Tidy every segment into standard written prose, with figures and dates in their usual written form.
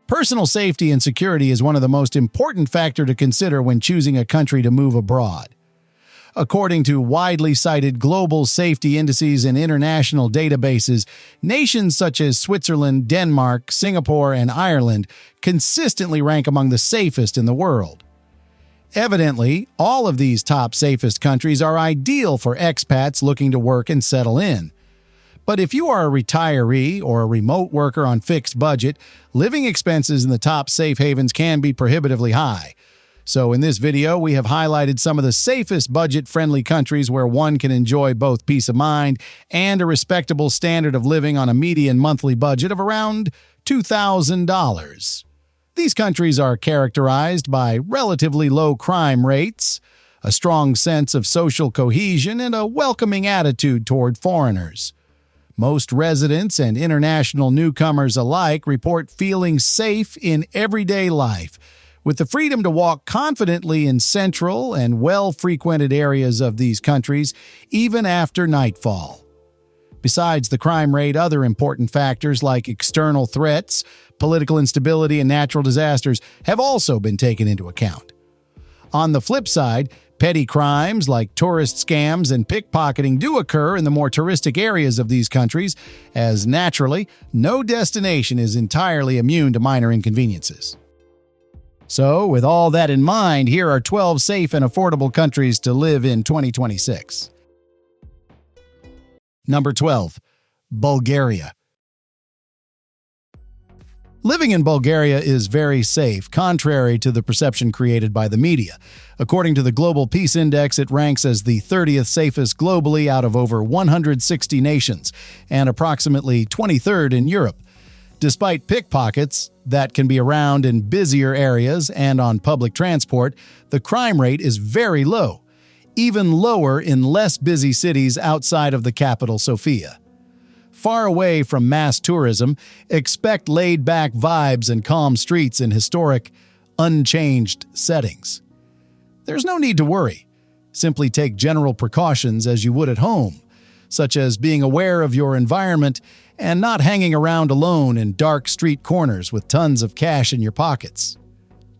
Personal safety and security is one of the most important factors to consider when choosing a country to move abroad. According to widely cited global safety indices and international databases, nations such as Switzerland, Denmark, Singapore, and Ireland consistently rank among the safest in the world. Evidently, all of these top safest countries are ideal for expats looking to work and settle in. But if you are a retiree or a remote worker on fixed budget, living expenses in the top safe havens can be prohibitively high. So in this video, we have highlighted some of the safest budget-friendly countries where one can enjoy both peace of mind and a respectable standard of living on a median monthly budget of around $2,000. These countries are characterized by relatively low crime rates, a strong sense of social cohesion, and a welcoming attitude toward foreigners. Most residents and international newcomers alike report feeling safe in everyday life, with the freedom to walk confidently in central and well-frequented areas of these countries, even after nightfall. Besides the crime rate, other important factors like external threats, political instability, and natural disasters have also been taken into account. On the flip side, petty crimes like tourist scams and pickpocketing do occur in the more touristic areas of these countries, as naturally, no destination is entirely immune to minor inconveniences. So, with all that in mind, here are 12 safe and affordable countries to live in 2026. Number 12. Bulgaria. Living in Bulgaria is very safe, contrary to the perception created by the media. According to the Global Peace Index, it ranks as the 30th safest globally out of over 160 nations, and approximately 23rd in Europe. Despite pickpockets that can be around in busier areas and on public transport, the crime rate is very low, even lower in less busy cities outside of the capital, Sofia. Far away from mass tourism, expect laid-back vibes and calm streets in historic, unchanged settings. There's no need to worry. Simply take general precautions as you would at home, such as being aware of your environment and not hanging around alone in dark street corners with tons of cash in your pockets.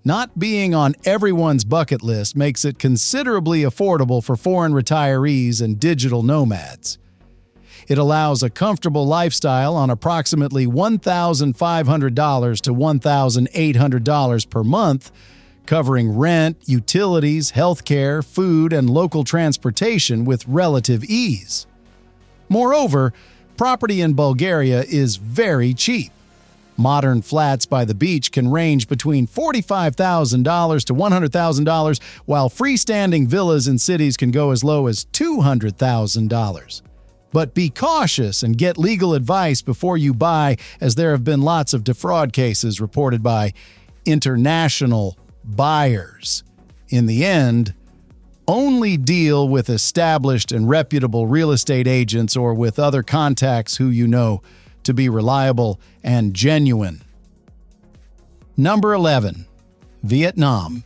Not being on everyone's bucket list makes it considerably affordable for foreign retirees and digital nomads. It allows a comfortable lifestyle on approximately $1,500 to $1,800 per month, covering rent, utilities, healthcare, food, and local transportation with relative ease. Moreover, property in Bulgaria is very cheap. Modern flats by the beach can range between $45,000 to $100,000, while freestanding villas in cities can go as low as $200,000. But be cautious and get legal advice before you buy, as there have been lots of defraud cases reported by international buyers. In the end, only deal with established and reputable real estate agents or with other contacts who you know to be reliable and genuine. Number 11. Vietnam.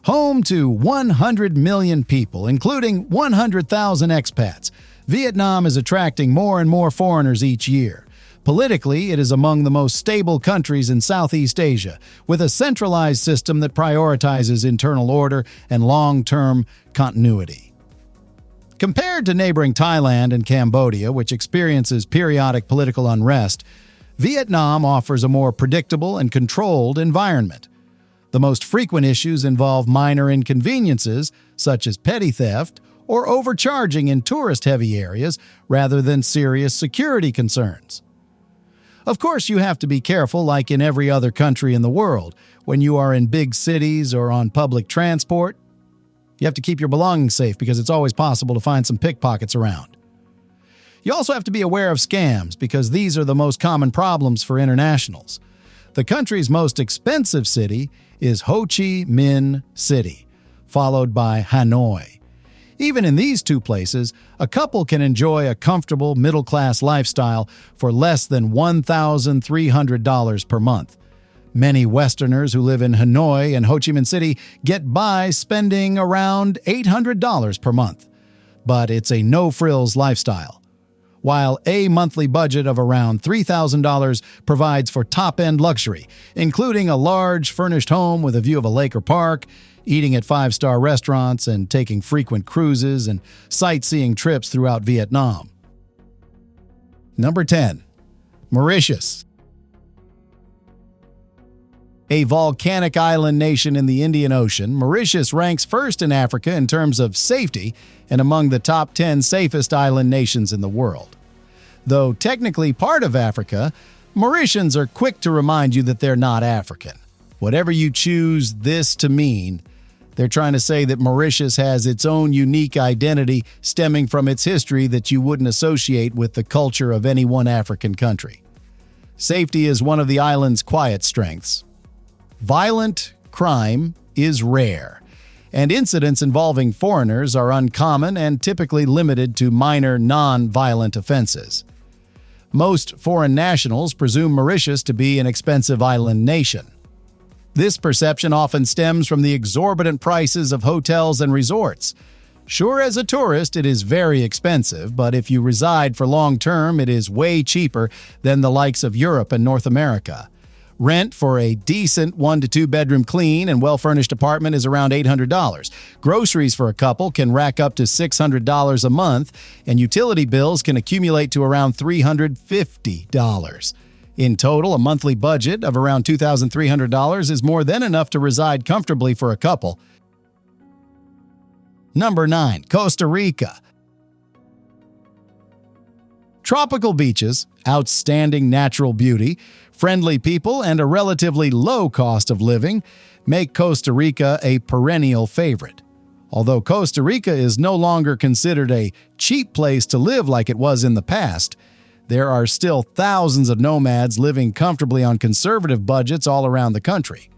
Home to 100 million people, including 100,000 expats, Vietnam is attracting more and more foreigners each year. Politically, it is among the most stable countries in Southeast Asia, with a centralized system that prioritizes internal order and long-term continuity. Compared to neighboring Thailand and Cambodia, which experiences periodic political unrest, Vietnam offers a more predictable and controlled environment. The most frequent issues involve minor inconveniences, such as petty theft or overcharging in tourist-heavy areas, rather than serious security concerns. Of course, you have to be careful, like in every other country in the world. When you are in big cities or on public transport, you have to keep your belongings safe because it's always possible to find some pickpockets around. You also have to be aware of scams because these are the most common problems for internationals. The country's most expensive city is Ho Chi Minh City, followed by Hanoi. Even in these two places, a couple can enjoy a comfortable middle-class lifestyle for less than $1,300 per month. Many Westerners who live in Hanoi and Ho Chi Minh City get by spending around $800 per month. But it's a no-frills lifestyle. while a monthly budget of around $3,000 provides for top-end luxury, including a large furnished home with a view of a lake or park, eating at five-star restaurants, and taking frequent cruises and sightseeing trips throughout Vietnam. Number 10. Mauritius. A volcanic island nation in the Indian Ocean, Mauritius ranks first in Africa in terms of safety and among the top 10 safest island nations in the world. Though technically part of Africa, Mauritians are quick to remind you that they're not African. Whatever you choose this to mean, they're trying to say that Mauritius has its own unique identity stemming from its history that you wouldn't associate with the culture of any one African country. Safety is one of the island's quiet strengths. Violent crime is rare, and incidents involving foreigners are uncommon and typically limited to minor non-violent offenses. Most foreign nationals presume Mauritius to be an expensive island nation. This perception often stems from the exorbitant prices of hotels and resorts. Sure, as a tourist, it is very expensive, but if you reside for long term, it is way cheaper than the likes of Europe and North America. Rent for a decent 1 to 2 bedroom clean and well-furnished apartment is around $800. Groceries for a couple can rack up to $600 a month, and utility bills can accumulate to around $350. In total, a monthly budget of around $2,300 is more than enough to reside comfortably for a couple. Number 9. Costa Rica. Tropical beaches, outstanding natural beauty, friendly people, and a relatively low cost of living make Costa Rica a perennial favorite. Although Costa Rica is no longer considered a cheap place to live like it was in the past, there are still thousands of nomads living comfortably on conservative budgets all around the country.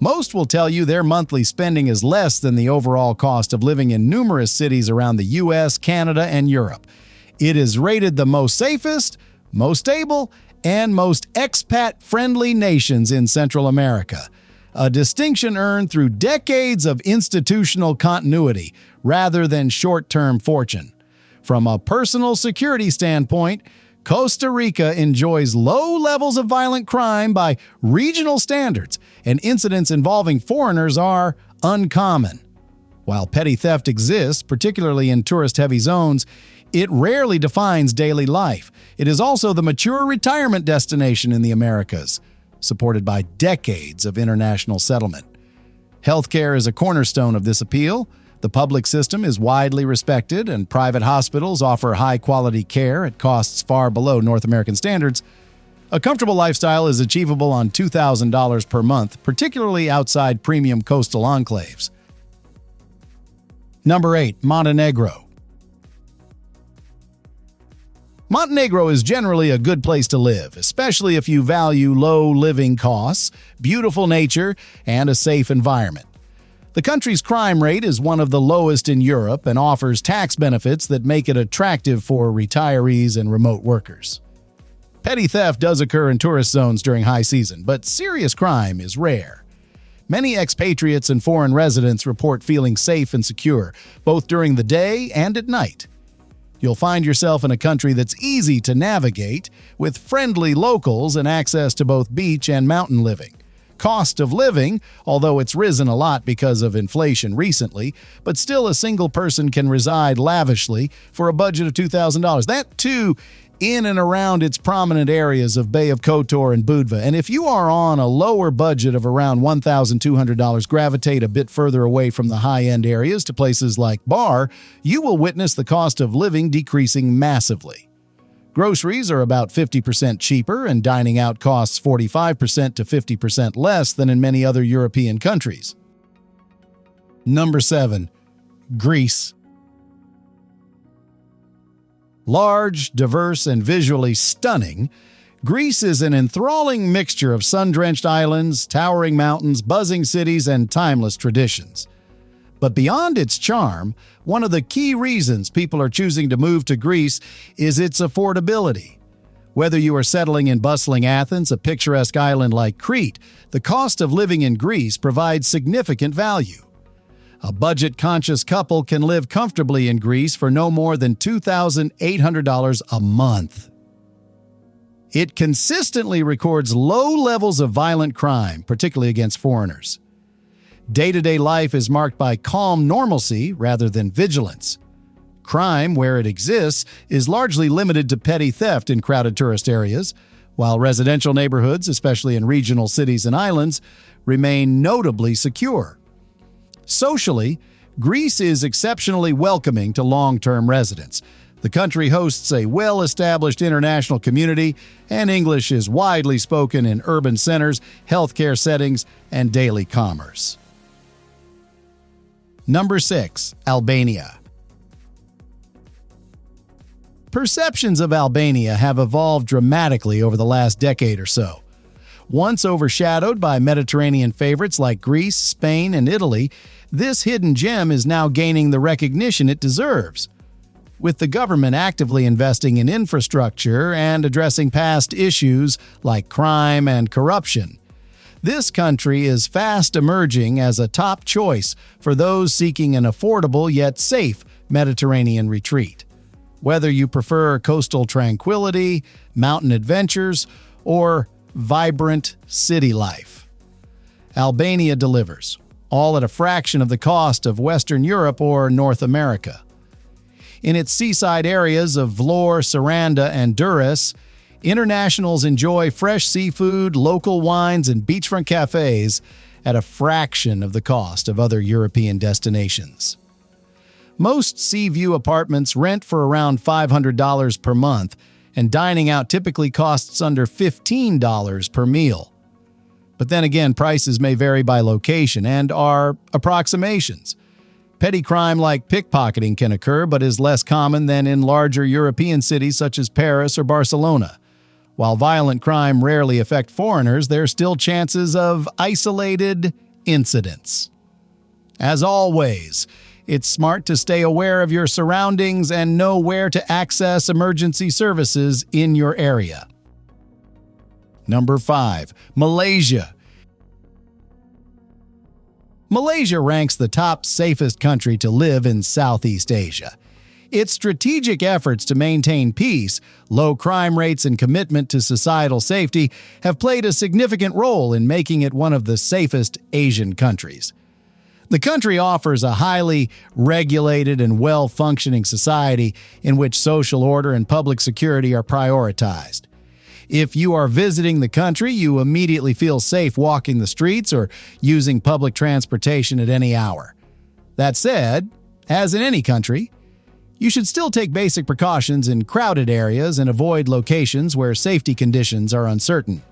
Most will tell you their monthly spending is less than the overall cost of living in numerous cities around the US, Canada, and Europe. It is rated the most safest, most stable, and most expat-friendly nations in Central America, a distinction earned through decades of institutional continuity rather than short-term fortune. From a personal security standpoint, Costa Rica enjoys low levels of violent crime by regional standards, and incidents involving foreigners are uncommon. While petty theft exists, particularly in tourist-heavy zones, it rarely defines daily life. It is also the mature retirement destination in the Americas, supported by decades of international settlement. Healthcare is a cornerstone of this appeal. The public system is widely respected, and private hospitals offer high-quality care at costs far below North American standards. A comfortable lifestyle is achievable on $2,000 per month, particularly outside premium coastal enclaves. Number 8. Montenegro. Montenegro is generally a good place to live, especially if you value low living costs, beautiful nature, and a safe environment. The country's crime rate is one of the lowest in Europe and offers tax benefits that make it attractive for retirees and remote workers. Petty theft does occur in tourist zones during high season, but serious crime is rare. Many expatriates and foreign residents report feeling safe and secure, both during the day and at night. You'll find yourself in a country that's easy to navigate, with friendly locals and access to both beach and mountain living. Cost of living, although it's risen a lot because of inflation recently, but still a single person can reside lavishly for a budget of $2,000. That, too, in and around its prominent areas of Bay of Kotor and Budva. And if you are on a lower budget of around $1,200, gravitate a bit further away from the high-end areas to places like Bar, you will witness the cost of living decreasing massively. Groceries are about 50% cheaper, and dining out costs 45% to 50% less than in many other European countries. Number 7. Greece. Large, diverse, and visually stunning, Greece is an enthralling mixture of sun-drenched islands, towering mountains, buzzing cities, and timeless traditions. But beyond its charm, one of the key reasons people are choosing to move to Greece is its affordability. Whether you are settling in bustling Athens, a picturesque island like Crete, the cost of living in Greece provides significant value. A budget-conscious couple can live comfortably in Greece for no more than $2,800 a month. It consistently records low levels of violent crime, particularly against foreigners. Day-to-day life is marked by calm normalcy rather than vigilance. Crime, where it exists, is largely limited to petty theft in crowded tourist areas, while residential neighborhoods, especially in regional cities and islands, remain notably secure. Socially, Greece is exceptionally welcoming to long-term residents. The country hosts a well-established international community, and English is widely spoken in urban centers, healthcare settings, and daily commerce. Number 6. Albania. Perceptions of Albania have evolved dramatically over the last decade or so. Once overshadowed by Mediterranean favorites like Greece, Spain, and Italy, this hidden gem is now gaining the recognition it deserves. With the government actively investing in infrastructure and addressing past issues like crime and corruption, this country is fast emerging as a top choice for those seeking an affordable yet safe Mediterranean retreat. Whether you prefer coastal tranquility, mountain adventures, or vibrant city life, Albania delivers, all at a fraction of the cost of Western Europe or North America. In its seaside areas of Vlorë, Saranda, and Durrës, internationals enjoy fresh seafood, local wines, and beachfront cafes at a fraction of the cost of other European destinations. Most sea view apartments rent for around $500 per month, and dining out typically costs under $15 per meal. But then again, prices may vary by location and are approximations. Petty crime like pickpocketing can occur, but is less common than in larger European cities such as Paris or Barcelona. While violent crime rarely affect foreigners, there are still chances of isolated incidents. As always, it's smart to stay aware of your surroundings and know where to access emergency services in your area. Number 5. Malaysia. Malaysia ranks the top safest country to live in Southeast Asia. Its strategic efforts to maintain peace, low crime rates, and commitment to societal safety have played a significant role in making it one of the safest Asian countries. The country offers a highly regulated and well-functioning society in which social order and public security are prioritized. If you are visiting the country, you immediately feel safe walking the streets or using public transportation at any hour. That said, as in any country, you should still take basic precautions in crowded areas and avoid locations where safety conditions are uncertain.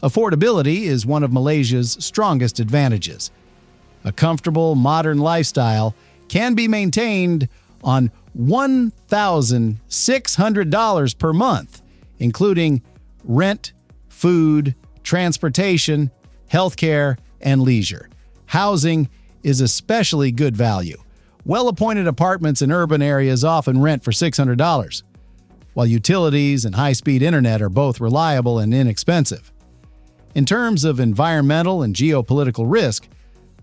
Affordability is one of Malaysia's strongest advantages. A comfortable, modern lifestyle can be maintained on $1,600 per month, including rent, food, transportation, healthcare, and leisure. Housing is especially good value. Well-appointed apartments in urban areas often rent for $600, while utilities and high-speed internet are both reliable and inexpensive. In terms of environmental and geopolitical risk,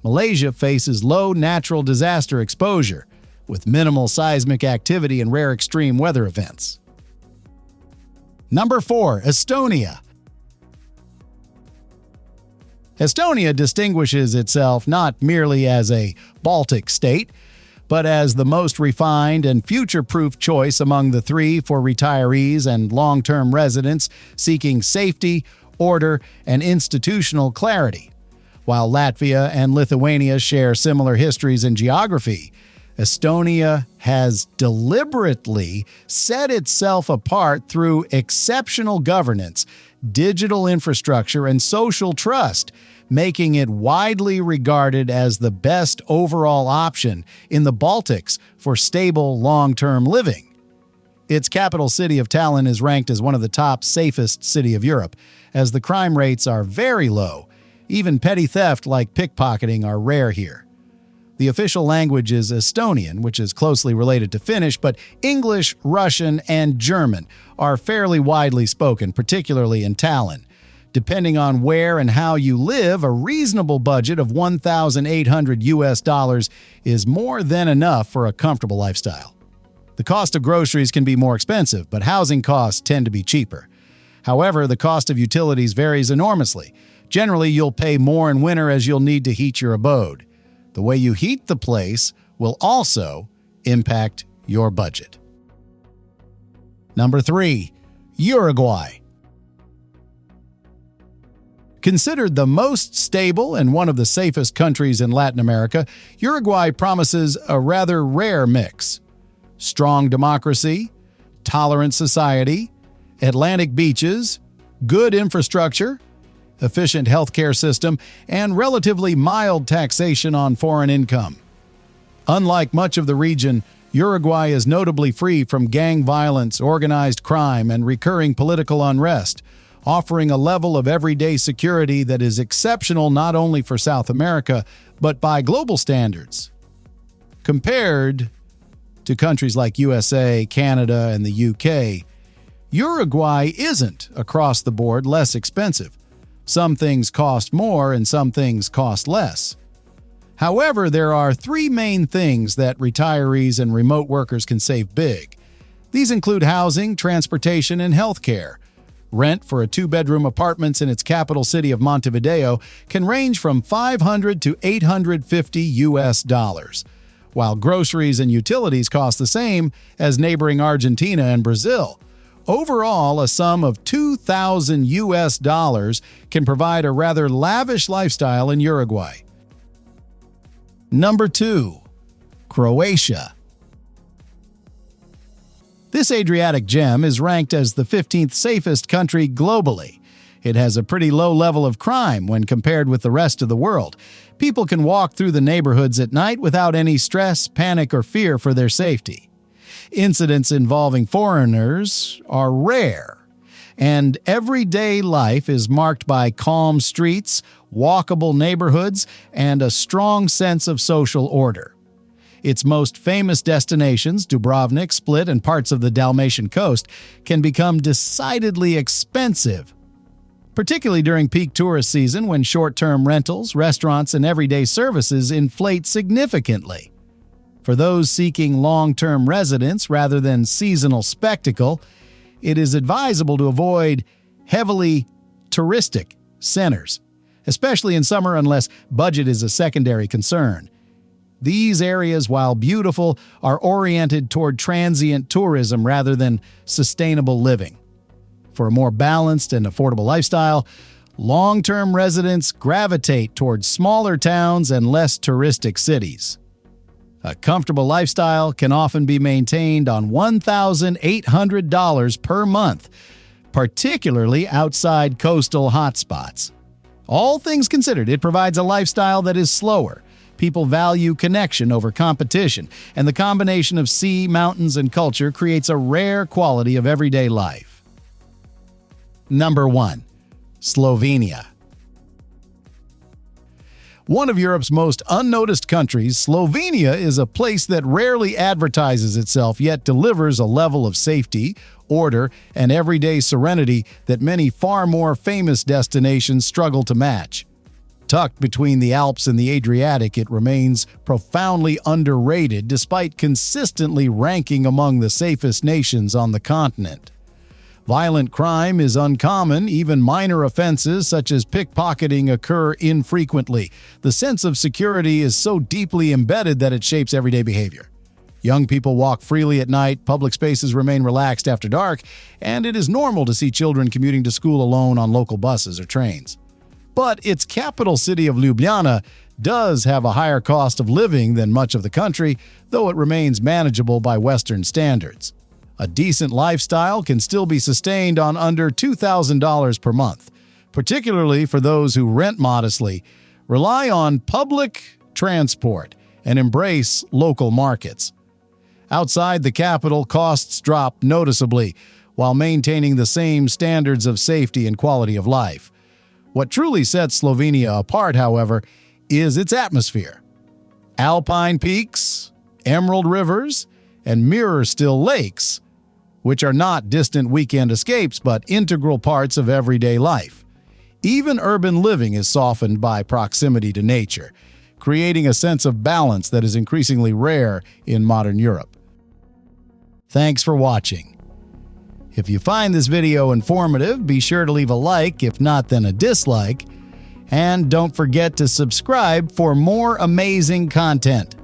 Malaysia faces low natural disaster exposure, with minimal seismic activity and rare extreme weather events. Number 4. Estonia. Estonia distinguishes itself not merely as a Baltic state, but as the most refined and future-proof choice among the three for retirees and long-term residents seeking safety, order, and institutional clarity. While Latvia and Lithuania share similar histories and geography, Estonia has deliberately set itself apart through exceptional governance, digital infrastructure, and social trust, making it widely regarded as the best overall option in the Baltics for stable, long-term living. Its capital city of Tallinn is ranked as one of the top safest cities of Europe, as the crime rates are very low. Even petty theft like pickpocketing are rare here. The official language is Estonian, which is closely related to Finnish, but English, Russian, and German are fairly widely spoken, particularly in Tallinn. Depending on where and how you live, a reasonable budget of $1,800 is more than enough for a comfortable lifestyle. The cost of groceries can be more expensive, but housing costs tend to be cheaper. However, the cost of utilities varies enormously. Generally, you'll pay more in winter as you'll need to heat your abode. The way you heat the place will also impact your budget. Number 3. Uruguay. Considered the most stable and one of the safest countries in Latin America, Uruguay promises a rather rare mix. Strong democracy, tolerant society, Atlantic beaches, good infrastructure, efficient healthcare system, and relatively mild taxation on foreign income. Unlike much of the region, Uruguay is notably free from gang violence, organized crime, and recurring political unrest, offering a level of everyday security that is exceptional not only for South America, but by global standards. Compared to countries like USA, Canada, and the UK, Uruguay isn't, across the board, less expensive. Some things cost more and some things cost less. However, there are 3 main things that retirees and remote workers can save big. These include housing, transportation, and healthcare. Rent for a 2-bedroom apartments in its capital city of Montevideo can range from $500 to $850, while groceries and utilities cost the same as neighboring Argentina and Brazil. Overall, a sum of $2,000 can provide a rather lavish lifestyle in Uruguay. Number 2. Croatia. This Adriatic gem is ranked as the 15th safest country globally. It has a pretty low level of crime when compared with the rest of the world. People can walk through the neighborhoods at night without any stress, panic, or fear for their safety. Incidents involving foreigners are rare, and everyday life is marked by calm streets, walkable neighborhoods, and a strong sense of social order. Its most famous destinations, Dubrovnik, Split, and parts of the Dalmatian coast, can become decidedly expensive, particularly during peak tourist season when short-term rentals, restaurants, and everyday services inflate significantly. For those seeking long-term residence rather than seasonal spectacle, it is advisable to avoid heavily touristic centers, especially in summer unless budget is a secondary concern. These areas, while beautiful, are oriented toward transient tourism rather than sustainable living. For a more balanced and affordable lifestyle, long-term residents gravitate towards smaller towns and less touristic cities. A comfortable lifestyle can often be maintained on $1,800 per month, particularly outside coastal hotspots. All things considered, it provides a lifestyle that is slower. People value connection over competition, and the combination of sea, mountains, and culture creates a rare quality of everyday life. Number 1. Slovenia. One of Europe's most unnoticed countries, Slovenia is a place that rarely advertises itself yet delivers a level of safety, order, and everyday serenity that many far more famous destinations struggle to match. Tucked between the Alps and the Adriatic, it remains profoundly underrated despite consistently ranking among the safest nations on the continent. Violent crime is uncommon, even minor offenses such as pickpocketing occur infrequently. The sense of security is so deeply embedded that it shapes everyday behavior. Young people walk freely at night, public spaces remain relaxed after dark, and it is normal to see children commuting to school alone on local buses or trains. But its capital city of Ljubljana does have a higher cost of living than much of the country, though it remains manageable by Western standards. A decent lifestyle can still be sustained on under $2,000 per month, particularly for those who rent modestly, rely on public transport, and embrace local markets. Outside the capital, costs drop noticeably, while maintaining the same standards of safety and quality of life. What truly sets Slovenia apart, however, is its atmosphere. Alpine peaks, emerald rivers, and mirror-still lakes, which are not distant weekend escapes but integral parts of everyday life. Even urban living is softened by proximity to nature, creating a sense of balance that is increasingly rare in modern Europe. Thanks for watching. If you find this video informative, be sure to leave a like, if not then a dislike, and don't forget to subscribe for more amazing content.